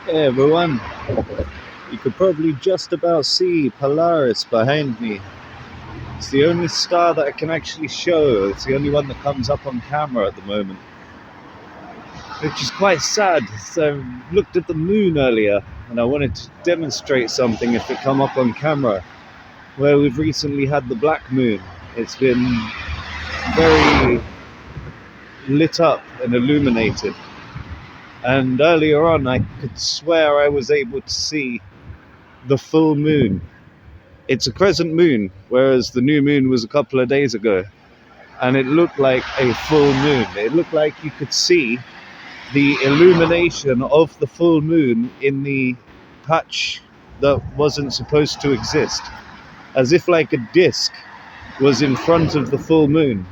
Hey everyone, you could probably just about see Polaris behind me. It's the only star that I can actually show. It's the only one that comes up on camera at the moment, which is quite sad. So I looked at the moon earlier and I wanted to demonstrate something if it come up on camera, where we've recently had the black moon. It's been very lit up and illuminated. And earlier on I could swear I was able to see the full moon. It's a crescent moon, whereas the new moon was a couple of days ago. And it looked like a full moon. It looked like you could see the illumination of the full moon in the patch that wasn't supposed to exist. As if like a disc was in front of the full moon.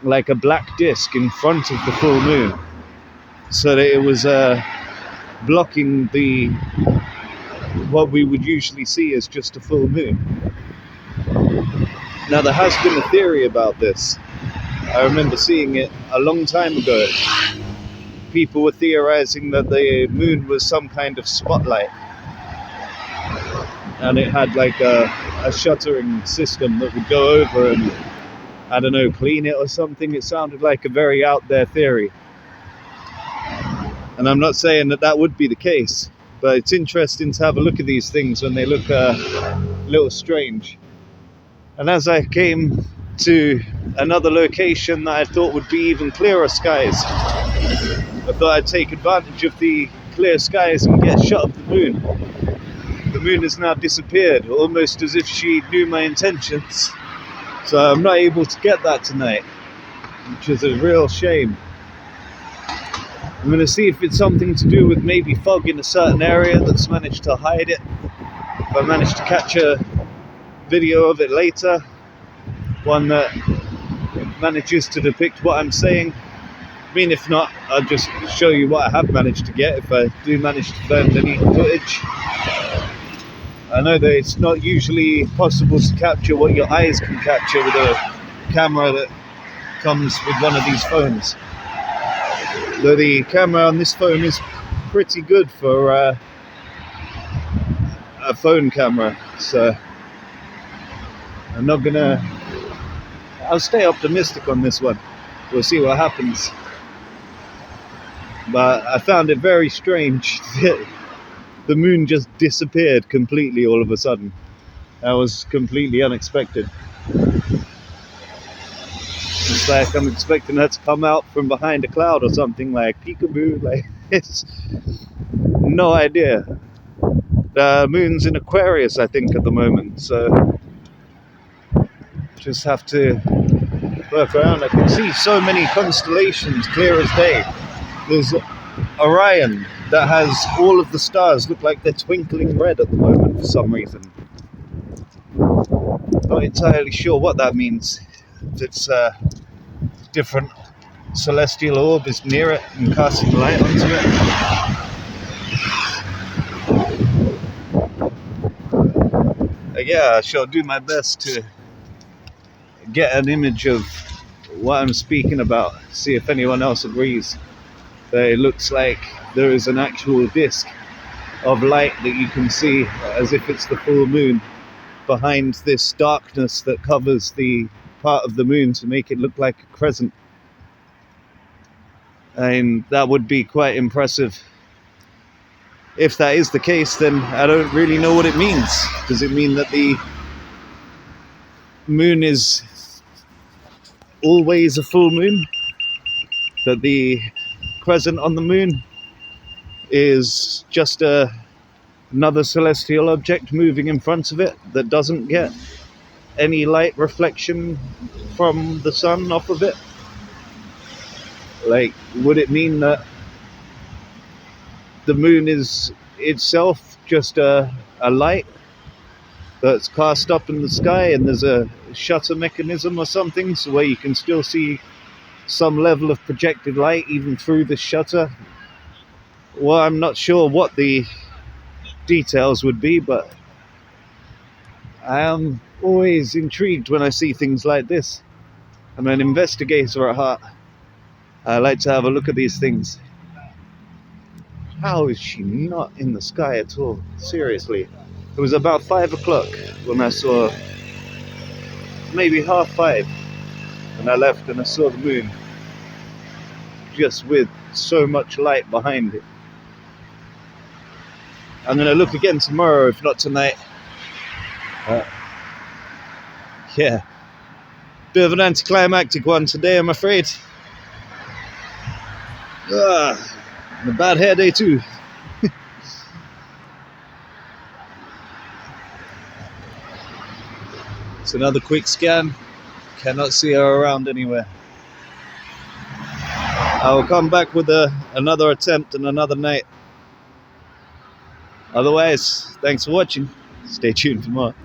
Like a black disc in front of the full moon. So that it was blocking what we would usually see as just a full moon. Now there has been a theory about this. I remember seeing it a long time ago. People were theorizing that the moon was some kind of spotlight, and it had like a shuttering system that would go over and, I don't know, clean it or something. It sounded like a very out there theory. And I'm not saying that would be the case, but it's interesting to have a look at these things when they look a little strange. And as I came to another location that I thought would be even clearer skies, I thought I'd take advantage of the clear skies and get a shot of the moon. The moon has now disappeared, almost as if she knew my intentions. So I'm not able to get that tonight, which is a real shame. I'm going to see if it's something to do with maybe fog in a certain area that's managed to hide it. If I manage to catch a video of it later, one that manages to depict what I'm saying. I mean, if not, I'll just show you what I have managed to get if I do manage to find any footage. I know that it's not usually possible to capture what your eyes can capture with a camera that comes with one of these phones. Though the camera on this phone is pretty good for a phone camera, so I'll stay optimistic on this one. We'll see what happens. But I found it very strange that the moon just disappeared completely all of a sudden. That was completely unexpected. It's like I'm expecting her to come out from behind a cloud or something, like peekaboo, like it's no idea. The moon's in Aquarius, I think, at the moment, so just have to work around. I can see so many constellations clear as day. There's Orion that has all of the stars look like they're twinkling red at the moment for some reason. Not entirely sure what that means. If it's different celestial orb is near it and casting light onto it. Yeah, I shall do my best to get an image of what I'm speaking about, see if anyone else agrees that it looks like there is an actual disc of light that you can see as if it's the full moon behind this darkness that covers the part of the moon to make it look like a crescent. And that would be quite impressive. If that is the case, then I don't really know what it means. Does it mean that the moon is always a full moon? That the crescent on the moon is just another celestial object moving in front of it that doesn't get any light reflection from the sun off of it? Like, would it mean that the moon is itself just a light that's cast up in the sky and there's a shutter mechanism or something so where you can still see some level of projected light even through the shutter? Well, I'm not sure what the details would be, but I am always intrigued when I see things like this. I'm an investigator at heart. I like to have a look at these things. How is she not in the sky at all? Seriously. It was about 5 o'clock when I saw, maybe half 5, and I left and I saw the moon just with so much light behind it. I'm going to look again tomorrow, if not tonight. Yeah, bit of an anticlimactic one today, I'm afraid. And a bad hair day too. It's another quick scan. Cannot see her around anywhere. I will come back with another attempt and another night. Otherwise, thanks for watching. Stay tuned for more.